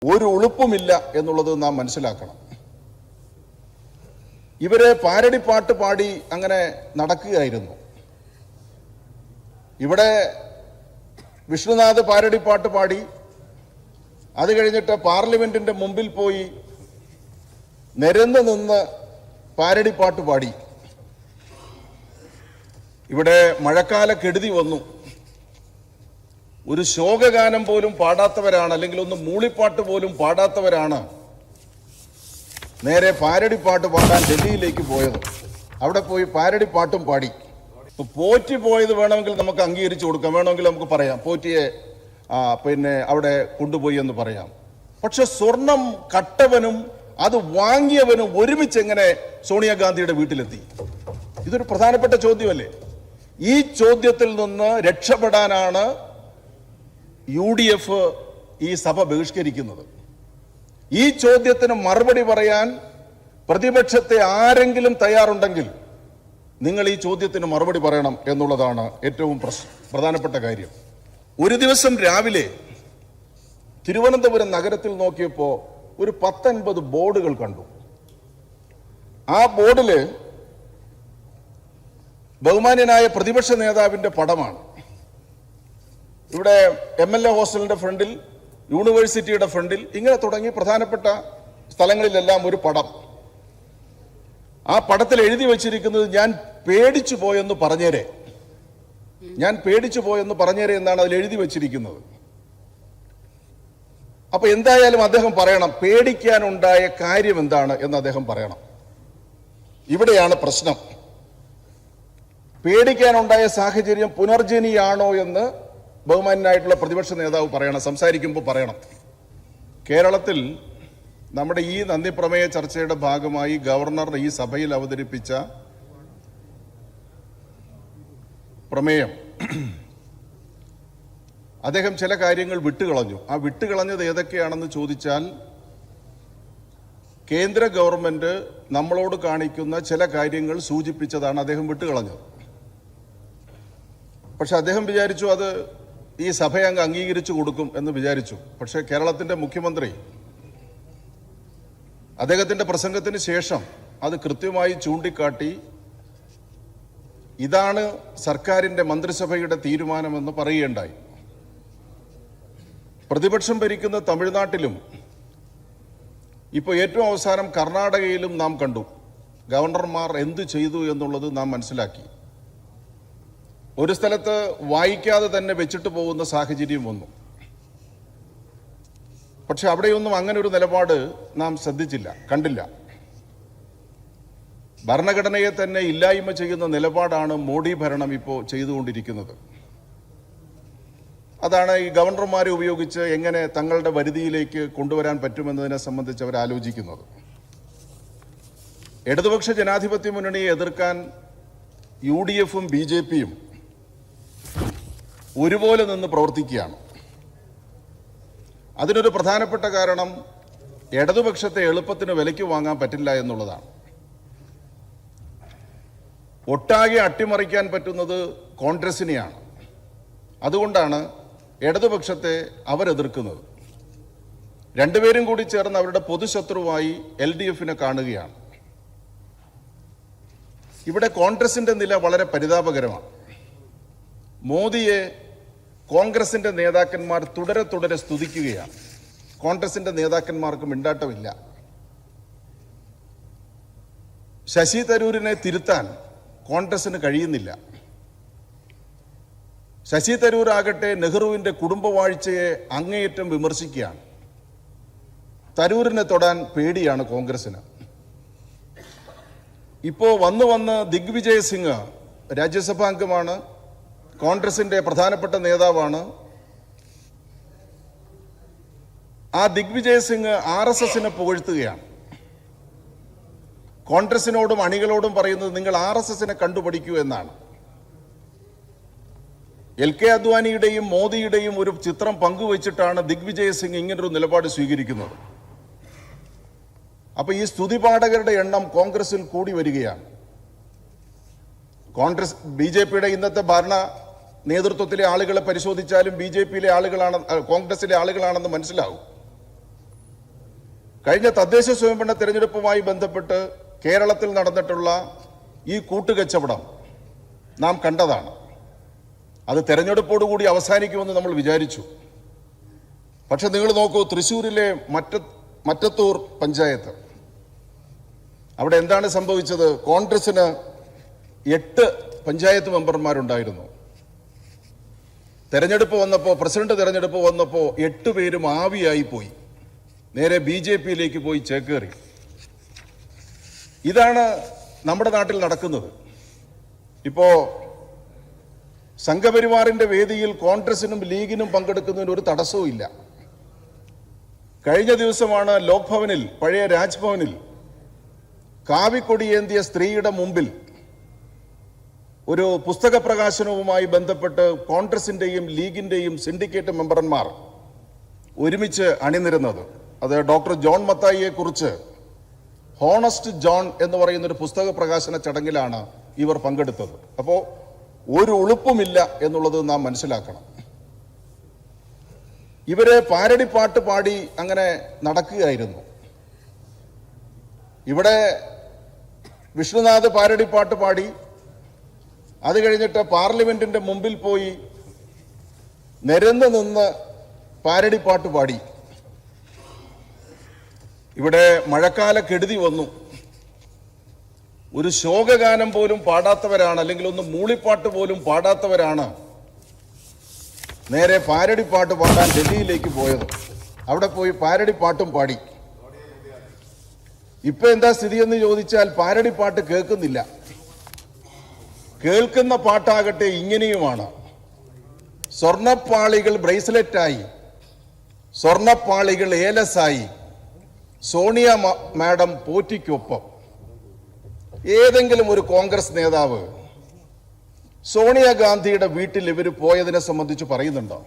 ഒരു ഉളുപ്പുമില്ല എന്നുള്ളത് നാം മനസ്സിലാക്കണം. ഇവരെ പാരടിപ്പാട്ട് പാടി അങ്ങനെ നടക്കുകയായിരുന്നു. ഇവിടെ വിഷ്ണുനാഥ് പാരടിപ്പാട്ട് പാടി, അത് കഴിഞ്ഞിട്ട് പാർലമെന്റിന്റെ മുമ്പിൽ പോയി നിരന്ന് നിന്ന് പാരടിപ്പാട്ട് പാടി. ഇവിടെ മഴക്കാല കെടുതി വന്നു. ഒരു ശോകഗാനം പോലും പാടാത്തവരാണ്, അല്ലെങ്കിൽ ഒന്ന് മൂളിപ്പാട്ട് പോലും പാടാത്തവരാണ് നേരെ പാരടിപ്പാട്ട് പാടാൻ ഡൽഹിയിലേക്ക് പോയത്. അവിടെ പോയി പാരടിപ്പാട്ടും പാടി. പോറ്റി പോയത് വേണമെങ്കിൽ നമുക്ക് അംഗീകരിച്ചു കൊടുക്കാം, വേണമെങ്കിൽ നമുക്ക് പറയാം പോറ്റിയെ പിന്നെ അവിടെ കൊണ്ടുപോയി എന്ന് പറയാം. പക്ഷെ സ്വർണം കട്ടവനും അത് വാങ്ങിയവനും ഒരുമിച്ച് എങ്ങനെ സോണിയാഗാന്ധിയുടെ വീട്ടിലെത്തി? ഇതൊരു പ്രധാനപ്പെട്ട ചോദ്യമല്ലേ? ഈ ചോദ്യത്തിൽ നിന്ന് രക്ഷപ്പെടാനാണ് UDF ഈ സഭ ബഹിഷ്കരിക്കുന്നത്. ഈ ചോദ്യത്തിന് മറുപടി പറയാൻ പ്രതിപക്ഷത്തെ ആരെങ്കിലും തയ്യാറുണ്ടെങ്കിൽ നിങ്ങൾ ഈ ചോദ്യത്തിന് മറുപടി പറയണം എന്നുള്ളതാണ് ഏറ്റവും പ്രധാനപ്പെട്ട കാര്യം. ഒരു ദിവസം രാവിലെ തിരുവനന്തപുരം നഗരത്തിൽ നോക്കിയപ്പോൾ ഒരു 10-50 ബോർഡുകൾ കണ്ടു. ആ ബോർഡില് ബഹുമാന്യനായ പ്രതിപക്ഷ നേതാവിന്റെ പടമാണ്. ഇവിടെ MLA ഹോസ്റ്റലിന്റെ ഫ്രണ്ടിൽ, യൂണിവേഴ്സിറ്റിയുടെ ഫ്രണ്ടിൽ, ഇങ്ങനെ തുടങ്ങി പ്രധാനപ്പെട്ട സ്ഥലങ്ങളിലെല്ലാം ഒരു പടം. ആ പടത്തിൽ എഴുതി വച്ചിരിക്കുന്നത് ഞാൻ പേടിച്ചു പോയെന്ന് പറഞ്ഞേരെ, ഞാൻ പേടിച്ചു പോയെന്ന് പറഞ്ഞേരെ എന്നാണ് അതിൽ എഴുതി വച്ചിരിക്കുന്നത്. അപ്പൊ എന്തായാലും അദ്ദേഹം പറയണം, പേടിക്കാനുണ്ടായ കാര്യം എന്താണ് എന്ന് അദ്ദേഹം പറയണം. ഇവിടെയാണ് പ്രശ്നം. പേടിക്കാനുണ്ടായ സാഹചര്യം പുനർജനിയാണോ എന്ന് ബഹുമാന്യനായിട്ടുള്ള പ്രതിപക്ഷ നേതാവ് പറയണം, സംസാരിക്കുമ്പോൾ പറയണം. കേരളത്തിൽ നമ്മുടെ ഈ നന്ദിപ്രമേയ ചർച്ചയുടെ ഭാഗമായി ഗവർണർ ഈ സഭയിൽ അവതരിപ്പിച്ച പ്രമേയം, അദ്ദേഹം ചില കാര്യങ്ങൾ വിട്ടുകളഞ്ഞു. ആ വിട്ടുകളഞ്ഞത് ഏതൊക്കെയാണെന്ന് ചോദിച്ചാൽ, കേന്ദ്ര ഗവൺമെന്റ് നമ്മളോട് കാണിക്കുന്ന ചില കാര്യങ്ങൾ സൂചിപ്പിച്ചതാണ് അദ്ദേഹം വിട്ടുകളഞ്ഞത്. പക്ഷെ അദ്ദേഹം വിചാരിച്ചു അത് ഈ സഭയെ അങ്ങ് അംഗീകരിച്ചു കൊടുക്കും എന്ന് വിചാരിച്ചു. പക്ഷെ കേരളത്തിന്റെ മുഖ്യമന്ത്രി അദ്ദേഹത്തിന്റെ പ്രസംഗത്തിന് ശേഷം അത് കൃത്യമായി ചൂണ്ടിക്കാട്ടി, ഇതാണ് സർക്കാരിന്റെ മന്ത്രിസഭയുടെ തീരുമാനമെന്ന് പറയുകയുണ്ടായി. പ്രതിപക്ഷം ഭരിക്കുന്ന തമിഴ്നാട്ടിലും ഇപ്പോൾ ഏറ്റവും അവസാനം കർണാടകയിലും നാം കണ്ടു ഗവർണർമാർ എന്ത് ചെയ്തു എന്നുള്ളത് നാം മനസ്സിലാക്കി. ഒരു സ്ഥലത്ത് വായിക്കാതെ തന്നെ വെച്ചിട്ട് പോകുന്ന സാഹചര്യം വന്നു. പക്ഷെ അവിടെയൊന്നും അങ്ങനെ ഒരു നിലപാട് നാം ശ്രദ്ധിച്ചില്ല, കണ്ടില്ല. ഭരണഘടനയെ തന്നെ ഇല്ലായ്മ ചെയ്യുന്ന നിലപാടാണ് മോഡി ഭരണം ഇപ്പോൾ ചെയ്തുകൊണ്ടിരിക്കുന്നത്. അതാണ് ഈ ഗവർണർമാരെ ഉപയോഗിച്ച് എങ്ങനെ തങ്ങളുടെ വരുതിയിലേക്ക് കൊണ്ടുവരാൻ പറ്റുമെന്നതിനെ സംബന്ധിച്ച് അവർ ആലോചിക്കുന്നത്. ഇടതുപക്ഷ ജനാധിപത്യ മുന്നണിയെ എതിർക്കാൻ UDFും BJPയും ഒരുപോലെ നിന്ന് പ്രവർത്തിക്കുകയാണ്. അതിനൊരു പ്രധാനപ്പെട്ട കാരണം ഇടതുപക്ഷത്തെ എളുപ്പത്തിന് വിലയ്ക്ക് വാങ്ങാൻ പറ്റില്ല എന്നുള്ളതാണ്. ഒട്ടാകെ അട്ടിമറിക്കാൻ പറ്റുന്നത് കോൺഗ്രസിനെയാണ്. അതുകൊണ്ടാണ് ഇടതുപക്ഷത്തെ അവരെതിർക്കുന്നത്. രണ്ടുപേരും കൂടി ചേർന്ന് അവരുടെ പൊതുശത്രുവായി LDFനെ കാണുകയാണ്. ഇവിടെ കോൺഗ്രസിന്റെ നില വളരെ പരിതാപകരമാണ്. മോദിയെ കോൺഗ്രസിന്റെ നേതാക്കന്മാർ തുടരെ സ്തുതിക്കുകയാണ്. കോൺഗ്രസിന്റെ നേതാക്കന്മാർക്ക് മിണ്ടാട്ടമില്ല. ശശി തരൂരിനെ തിരുത്താൻ കോൺഗ്രസിന് കഴിയുന്നില്ല. ശശി തരൂർ ആകട്ടെ നെഹ്റുവിന്റെ കുടുംബവാഴ്ചയെ അങ്ങേയറ്റം വിമർശിക്കുകയാണ്. തരൂരിനെ തൊടാൻ പേടിയാണ് കോൺഗ്രസിന്. ഇപ്പോ വന്ന് ദിഗ്വിജയ് സിംഗ് രാജ്യസഭാംഗമാണ്, കോൺഗ്രസിന്റെ പ്രധാനപ്പെട്ട നേതാവാണ്. ആ ദിഗ്വിജയ് സിംഗ് RSSനെ പുകഴ്ത്തുകയാണ്. കോൺഗ്രസിനോടും അണികളോടും പറയുന്നത് നിങ്ങൾ RSSനെ കണ്ടുപഠിക്കൂ എന്നാണ്. LK അദ്വാനിയുടെയും മോദിയുടെയും ഒരു ചിത്രം പങ്കുവച്ചിട്ടാണ് ദിഗ്വിജയ് സിംഗ് ഇങ്ങനൊരു നിലപാട് സ്വീകരിക്കുന്നത്. അപ്പൊ ഈ സ്തുതിപാഠകരുടെ എണ്ണം കോൺഗ്രസിൽ കൂടി വരികയാണ്. കോൺഗ്രസ് BJPയുടെ ഇന്നത്തെ ഭരണ നേതൃത്വത്തിലെ ആളുകളെ പരിശോധിച്ചാലും BJPയിലെ ആളുകളാണ്, കോൺഗ്രസിലെ ആളുകളാണെന്ന് മനസ്സിലാവും. കഴിഞ്ഞ തദ്ദേശ സ്വയംഭരണ തെരഞ്ഞെടുപ്പുമായി ബന്ധപ്പെട്ട് കേരളത്തിൽ നടന്നിട്ടുള്ള ഈ കൂട്ടുകച്ചവടം നാം കണ്ടതാണ്. അത് തെരഞ്ഞെടുപ്പോടുകൂടി അവസാനിക്കുമെന്ന് നമ്മൾ വിചാരിച്ചു. പക്ഷെ നിങ്ങൾ നോക്കൂ, തൃശ്ശൂരിലെ മറ്റത്തൂർ പഞ്ചായത്ത്, അവിടെ എന്താണ് സംഭവിച്ചത്? കോൺഗ്രസിന് 8 പഞ്ചായത്ത് മെമ്പർമാരുണ്ടായിരുന്നു. തെരഞ്ഞെടുപ്പ് വന്നപ്പോൾ, പ്രസിഡന്റ് തെരഞ്ഞെടുപ്പ് വന്നപ്പോൾ 8 പേരും ആവിയായി പോയി, നേരെ BJP-യിലേക്ക് പോയി ചേക്കേറി. ഇതാണ് നമ്മുടെ നാട്ടിൽ നടക്കുന്നത്. ഇപ്പോ സംഘപരിവാറിന്റെ വേദിയിൽ കോൺഗ്രസിനും ലീഗിനും പങ്കെടുക്കുന്നതിന് ഒരു തടസ്സവും ഇല്ല. കഴിഞ്ഞ ദിവസമാണ് ലോക് ഭവനിൽ, പഴയ രാജ്ഭവനിൽ, കാവിക്കൊടിയേന്തിയ സ്ത്രീയുടെ മുമ്പിൽ ഒരു പുസ്തക പ്രകാശനവുമായി ബന്ധപ്പെട്ട് കോൺഗ്രസിന്റെയും ലീഗിന്റെയും സിൻഡിക്കേറ്റ് മെമ്പർമാർ ഒരുമിച്ച് അണിനിരുന്നത്. അത് ഡോക്ടർ ജോൺ മത്തായിയെ കുറിച്ച് ഹോണസ്റ്റ് ജോൺ എന്ന് പറയുന്ന ഒരു പുസ്തക പ്രകാശന ചടങ്ങിലാണ് ഇവർ പങ്കെടുത്തത്. അപ്പോൾ ഒരു ഉളുപ്പുമില്ല എന്നുള്ളത് നാം മനസ്സിലാക്കണം. ഇവരെ പാരഡി പാട്ട് പാടി അങ്ങനെ നടക്കുകയായിരുന്നു. ഇവിടെ വിഷ്ണുനാഥ് പാരഡി പാട്ട് പാടി, അത് കഴിഞ്ഞിട്ട് പാർലമെന്റിന്റെ മുമ്പിൽ പോയി നിരന്ന് നിന്ന് പാരഡി പാട്ട് പാടി. ഇവിടെ മഴക്കാല കെടുതി വന്നു. ഒരു ശോകഗാനം പോലും പാടാത്തവരാണ്, അല്ലെങ്കിൽ ഒന്ന് മൂളിപ്പാട്ട് പോലും പാടാത്തവരാണ് നേരെ പാരഡി പാട്ട് പാടാൻ ഡൽഹിയിലേക്ക് പോയത്. അവിടെ പോയി പാരഡി പാട്ടും പാടി. ഇപ്പൊ എന്താ സ്ഥിതി എന്ന് ചോദിച്ചാൽ പാരഡി പാട്ട് കേൾക്കുന്നില്ല. കേൾക്കുന്ന പാട്ടാകട്ടെ ഇങ്ങനെയുമാണ്: സ്വർണപ്പാളികൾ ബ്രേസ്ലെറ്റായി, സ്വർണപ്പാളികൾ ഏലസായി, സോണിയ മാഡം പോറ്റിക്കൊപ്പം. ഏതെങ്കിലും ഒരു കോൺഗ്രസ് നേതാവ് സോണിയാഗാന്ധിയുടെ വീട്ടിൽ ഇവർ പോയതിനെ സംബന്ധിച്ച് പറയുന്നുണ്ടോ?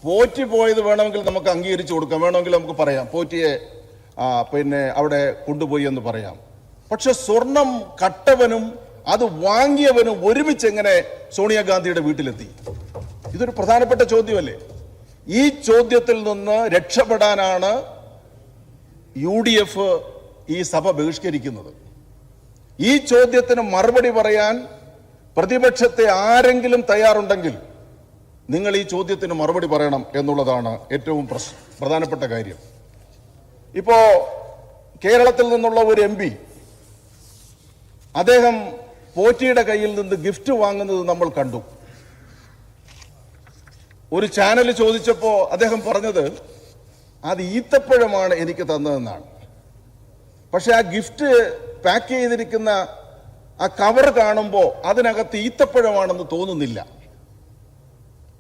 പോറ്റി പോയത് വേണമെങ്കിൽ നമുക്ക് അംഗീകരിച്ചു കൊടുക്കാം, വേണമെങ്കിൽ നമുക്ക് പറയാം, പോറ്റിയെ അവിടെ കൊണ്ടുപോയി എന്ന് പറയാം. പക്ഷെ സ്വർണം കട്ടവനും അത് വാങ്ങിയവനും ഒരുമിച്ച് എങ്ങനെ സോണിയാഗാന്ധിയുടെ വീട്ടിലെത്തി? ഇതൊരു പ്രധാനപ്പെട്ട ചോദ്യമല്ലേ? ഈ ചോദ്യത്തിൽ നിന്ന് രക്ഷപ്പെടാനാണ് UDF ഈ സഭ ബഹിഷ്കരിക്കുന്നത്. ഈ ചോദ്യത്തിന് മറുപടി പറയാൻ പ്രതിപക്ഷത്തെ ആരെങ്കിലും തയ്യാറുണ്ടെങ്കിൽ നിങ്ങൾ ഈ ചോദ്യത്തിന് മറുപടി പറയണം എന്നുള്ളതാണ് ഏറ്റവും പ്രധാനപ്പെട്ട കാര്യം. ഇപ്പോ കേരളത്തിൽ നിന്നുള്ള ഒരു MP, അദ്ദേഹം പോറ്റിയുടെ കയ്യിൽ നിന്ന് ഗിഫ്റ്റ് വാങ്ങുന്നത് നമ്മൾ കണ്ടു. ഒരു ചാനൽ ചോദിച്ചപ്പോ അദ്ദേഹം പറഞ്ഞത് അത് ഈത്തപ്പഴമാണ് എനിക്ക് തന്നതെന്നാണ്. പക്ഷെ ആ ഗിഫ്റ്റ് പാക്ക് ചെയ്തിരിക്കുന്ന ആ കവർ കാണുമ്പോൾ അതിനകത്ത് ഈത്തപ്പഴമാണെന്ന് തോന്നുന്നില്ല.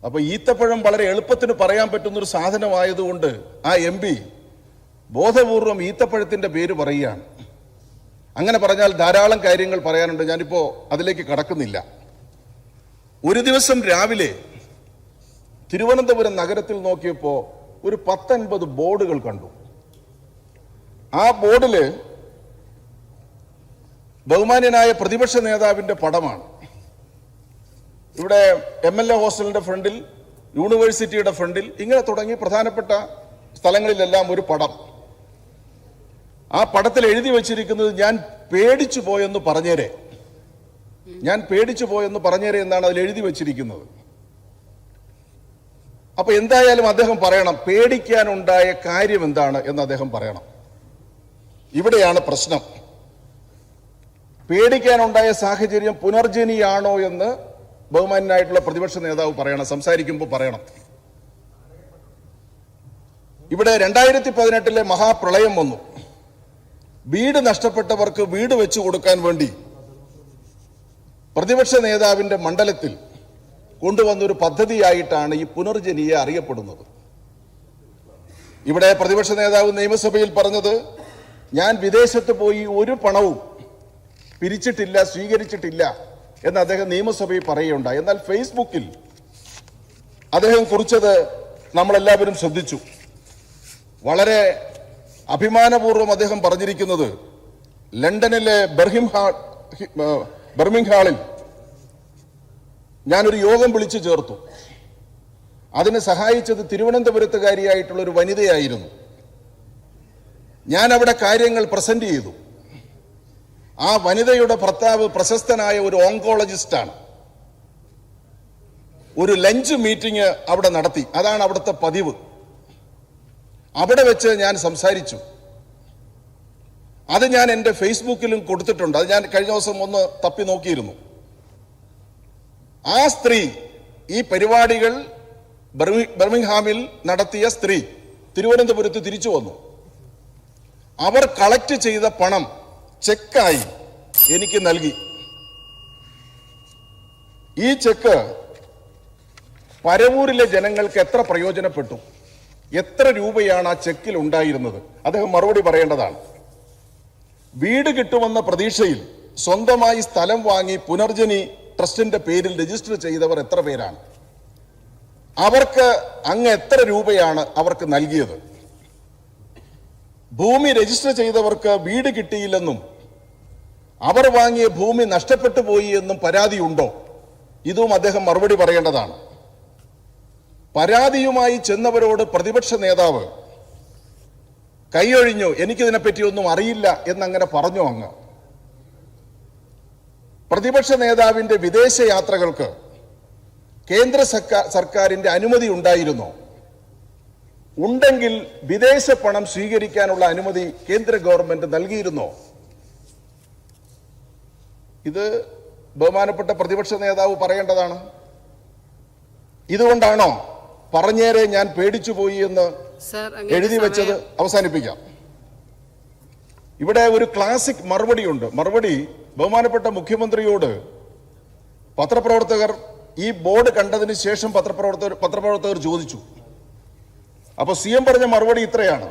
അപ്പൊ ഈത്തപ്പഴം വളരെ എളുപ്പത്തിന് പറയാൻ പറ്റുന്നൊരു സാധനമായതുകൊണ്ട് ആ MP ബോധപൂർവം ഈത്തപ്പഴത്തിന്റെ പേര് പറയുകയാണ്. അങ്ങനെ പറഞ്ഞാൽ ധാരാളം കാര്യങ്ങൾ പറയാനുണ്ട്, ഞാനിപ്പോ അതിലേക്ക് കടക്കുന്നില്ല. ഒരു ദിവസം രാവിലെ തിരുവനന്തപുരം നഗരത്തിൽ നോക്കിയപ്പോ ഒരു 10-50 ബോർഡുകൾ കണ്ടു. ആ ബോർഡില് ബഹുമാന്യനായ പ്രതിപക്ഷ നേതാവിന്റെ പടമാണ്. ഇവിടെ MLA ഹോസ്റ്റലിന്റെ ഫ്രണ്ടിൽ, യൂണിവേഴ്സിറ്റിയുടെ ഫ്രണ്ടിൽ, ഇങ്ങനെ തുടങ്ങി പ്രധാനപ്പെട്ട സ്ഥലങ്ങളിലെല്ലാം ഒരു പടം. ആ പടത്തിൽ എഴുതി വച്ചിരിക്കുന്നത് ഞാൻ പേടിച്ചു പോയെന്ന് പറഞ്ഞേരെ, ഞാൻ പേടിച്ചു പോയെന്ന് പറഞ്ഞേരെ എന്നാണ് അതിൽ എഴുതി വച്ചിരിക്കുന്നത്. അപ്പൊ എന്തായാലും അദ്ദേഹം പറയണം, പേടിക്കാനുണ്ടായ കാര്യം എന്താണ് എന്ന് അദ്ദേഹം പറയണം. ഇവിടെയാണ് പ്രശ്നം. പേടിക്കാനുണ്ടായ സാഹചര്യം പുനർജനിയാണോ എന്ന് ബഹുമാന്യനായിട്ടുള്ള പ്രതിപക്ഷ നേതാവ് പറയണം, സംസാരിക്കുമ്പോൾ പറയണം. ഇവിടെ 2018 മഹാപ്രളയം വന്നു. വീട് നഷ്ടപ്പെട്ടവർക്ക് വീട് വെച്ചു കൊടുക്കാൻ വേണ്ടി പ്രതിപക്ഷ നേതാവിന്റെ മണ്ഡലത്തിൽ കൊണ്ടുവന്നൊരു പദ്ധതിയായിട്ടാണ് ഈ പുനർജനിയെ അറിയപ്പെടുന്നത്. ഇവിടെ പ്രതിപക്ഷ നേതാവ് നിയമസഭയിൽ പറഞ്ഞത്, ഞാൻ വിദേശത്ത് പോയി ഒരു പണവും പിരിച്ചിട്ടില്ല, സ്വീകരിച്ചിട്ടില്ല എന്ന് അദ്ദേഹം നിയമസഭയിൽ പറയുകയുണ്ടായി. എന്നാൽ ഫേസ്ബുക്കിൽ അദ്ദേഹം കുറിച്ചത് നമ്മളെല്ലാവരും ശ്രദ്ധിച്ചു. വളരെ അഭിമാനപൂർവ്വം അദ്ദേഹം പറഞ്ഞിരിക്കുന്നത്, ലണ്ടനിലെ ബർമിംഗ്ഹാളിൽ ഞാനൊരു യോഗം വിളിച്ചു ചേർത്തു. അതിനെ സഹായിച്ചത് തിരുവനന്തപുരത്തുകാരിയായിട്ടുള്ള ഒരു വനിതയായിരുന്നു. ഞാൻ അവിടെ കാര്യങ്ങൾ പ്രസന്റ് ചെയ്തു. ആ വനിതയുടെ ഭർത്താവ് പ്രശസ്തനായ ഒരു ഓങ്കോളജിസ്റ്റാണ്. ഒരു ലഞ്ച് മീറ്റിംഗ് അവിടെ നടത്തി. അതാണ് അവിടുത്തെ പതിവ്. അവിടെ വെച്ച് ഞാൻ സംസാരിച്ചു. അത് ഞാൻ എൻ്റെ ഫേസ്ബുക്കിലും കൊടുത്തിട്ടുണ്ട്. അത് ഞാൻ കഴിഞ്ഞ ദിവസം ഒന്ന് തപ്പി നോക്കിയിരുന്നു. ആ സ്ത്രീ, ഈ പരിപാടികൾ ബർമിംഗ്ഹാമിൽ നടത്തിയ സ്ത്രീ തിരുവനന്തപുരത്ത് തിരിച്ചു വന്നു. അവർ കളക്ട് ചെയ്ത പണം ചെക്കായി എനിക്ക് നൽകി. ഈ ചെക്ക് പരവൂരിലെ ജനങ്ങൾക്ക് എത്ര പ്രയോജനപ്പെട്ടു, എത്ര രൂപയാണ് ആ ചെക്കിൽ ഉണ്ടായിരുന്നത്, അദ്ദേഹം മറുപടി പറയേണ്ടതാണ്. വീട് കിട്ടുമെന്ന പ്രതീക്ഷയിൽ സ്വന്തമായി സ്ഥലം വാങ്ങി പുനർജനി ട്രസ്റ്റിന്റെ പേരിൽ രജിസ്റ്റർ ചെയ്തവർ എത്ര പേരാണ്? അവർക്ക് അങ്ങ് എത്ര രൂപയാണ് അവർക്ക് നൽകിയത്? ഭൂമി രജിസ്റ്റർ ചെയ്തവർക്ക് വീട് കിട്ടിയില്ലെന്നും അവർ വാങ്ങിയ ഭൂമി നഷ്ടപ്പെട്ടു പോയി എന്നും പരാതിയുണ്ടോ? ഇതും അദ്ദേഹം മറുപടി പറയേണ്ടതാണ്. പരാതിയുമായി ചെന്നവരോട് പ്രതിപക്ഷ നേതാവ് കൈയൊഴിഞ്ഞു, എനിക്കിതിനെപ്പറ്റി ഒന്നും അറിയില്ല എന്നങ്ങനെ പറഞ്ഞു. അങ്ങ് പ്രതിപക്ഷ നേതാവിന്റെ വിദേശ യാത്രകൾക്ക് കേന്ദ്ര സർക്കാരിന്റെ അനുമതി ഉണ്ടായിരുന്നോ? ഉണ്ടെങ്കിൽ വിദേശ പണം സ്വീകരിക്കാനുള്ള അനുമതി കേന്ദ്ര ഗവൺമെന്റ് നൽകിയിരുന്നോ? ഇത് ബഹുമാനപ്പെട്ട പ്രതിപക്ഷ നേതാവ് പറയേണ്ടതാണ്. ഇതുകൊണ്ടാണോ പറഞ്ഞേരെ ഞാൻ പേടിച്ചു പോയി എന്ന് എഴുതി വെച്ചത്? അവസാനിപ്പിക്കാം. ഇവിടെ ഒരു ക്ലാസിക് മറുപടിയുണ്ട്. മറുപടി ബഹുമാനപ്പെട്ട മുഖ്യമന്ത്രിയോട് പത്രപ്രവർത്തകർ ഈ ബോർഡ് കണ്ടതിന് ശേഷം പത്രപ്രവർത്തകർ ചോദിച്ചു. അപ്പൊ CM പറഞ്ഞ മറുപടി ഇത്രയാണ്: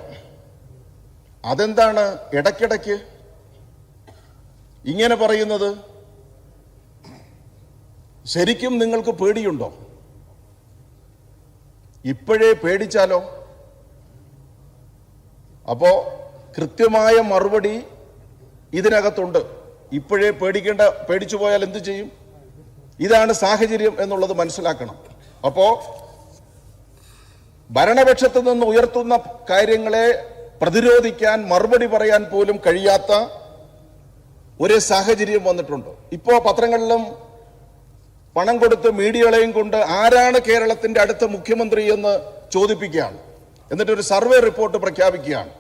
അതെന്താണ് ഇടയ്ക്കിടയ്ക്ക് ഇങ്ങനെ പറയുന്നത്? ശരിക്കും നിങ്ങൾക്ക് പേടിയുണ്ടോ? ഇപ്പോഴേ പേടിച്ചാലോ? അപ്പോ കൃത്യമായ മറുപടി ഇതിനകത്തുണ്ട്. ഇപ്പോഴേ പേടിച്ചു പോയാൽ എന്ത് ചെയ്യും? ഇതാണ് സാഹചര്യം എന്നുള്ളത് മനസ്സിലാക്കണം. അപ്പോ ഭരണപക്ഷത്തു നിന്ന് ഉയർത്തുന്ന കാര്യങ്ങളെ പ്രതിരോധിക്കാൻ, മറുപടി പറയാൻ പോലും കഴിയാത്ത ഒരു സാഹചര്യം വന്നിട്ടുണ്ട്. ഇപ്പോ പത്രങ്ങളിലും പണം കൊടുത്ത് മീഡിയകളെയും കൊണ്ട് ആരാണ് കേരളത്തിന്റെ അടുത്ത മുഖ്യമന്ത്രി എന്ന് ചോദിപ്പിക്കുകയാണ്. എന്നിട്ടൊരു സർവേ റിപ്പോർട്ട് പ്രഖ്യാപിക്കുകയാണ്.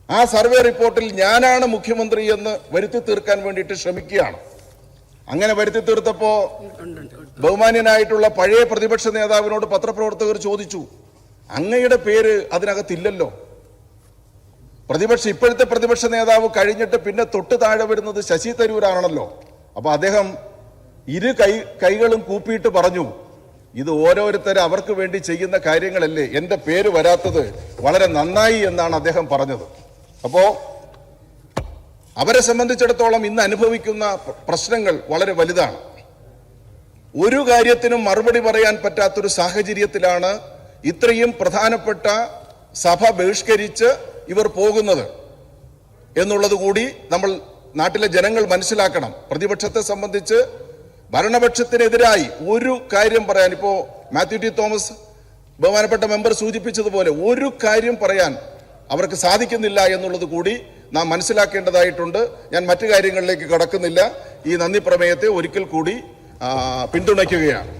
ആ സർവേ റിപ്പോർട്ടിൽ ഞാനാണ് മുഖ്യമന്ത്രി എന്ന് വരുത്തി തീർക്കാൻ വേണ്ടിയിട്ട് ശ്രമിക്കുകയാണ്. അങ്ങനെ വരുത്തി തീർത്തപ്പോ ബഹുമാന്യനായിട്ടുള്ള പഴയ പ്രതിപക്ഷ നേതാവിനോട് പത്രപ്രവർത്തകർ ചോദിച്ചു, അങ്ങയുടെ പേര് അതിനകത്തില്ലല്ലോ. ഇപ്പോഴത്തെ പ്രതിപക്ഷ നേതാവ് കഴിഞ്ഞിട്ട് പിന്നെ തൊട്ട് താഴെ വരുന്നത് ശശി തരൂരാണല്ലോ. അപ്പൊ അദ്ദേഹം ഇരു കൈകളും കൂപ്പിയിട്ട് പറഞ്ഞു, ഇത് ഓരോരുത്തരും അവർക്ക് വേണ്ടി ചെയ്യുന്ന കാര്യങ്ങളല്ലേ, എന്റെ പേര് വരാത്തത് വളരെ നന്നായി എന്നാണ് അദ്ദേഹം പറഞ്ഞത്. അപ്പോ അവരെ സംബന്ധിച്ചിടത്തോളം ഇന്ന് അനുഭവിക്കുന്ന പ്രശ്നങ്ങൾ വളരെ വലുതാണ്. ഒരു കാര്യത്തിനും മറുപടി പറയാൻ പറ്റാത്തൊരു സാഹചര്യത്തിലാണ് ഇത്രയും പ്രധാനപ്പെട്ട സഭ ബഹിഷ്കരിച്ച് ഇവർ പോകുന്നത് എന്നുള്ളത് കൂടി നമ്മൾ നാട്ടിലെ ജനങ്ങൾ മനസ്സിലാക്കണം. പ്രതിപക്ഷത്തെ സംബന്ധിച്ച് ഭരണപക്ഷത്തിനെതിരായി ഒരു കാര്യം പറയാൻ, ഇപ്പോ മാത്യു ടി തോമസ് ബഹുമാനപ്പെട്ട മെമ്പർ സൂചിപ്പിച്ചതുപോലെ, ഒരു കാര്യം പറയാൻ അവർക്ക് സാധിക്കുന്നില്ല എന്നുള്ളത് കൂടി നാം മനസ്സിലാക്കേണ്ടതായിട്ടുണ്ട്. ഞാൻ മറ്റു കാര്യങ്ങളിലേക്ക് കടക്കുന്നില്ല. ഈ നന്ദി പ്രമേയത്തെ ഒരിക്കൽ കൂടി പിന്തുണയ്ക്കുകയാണ്.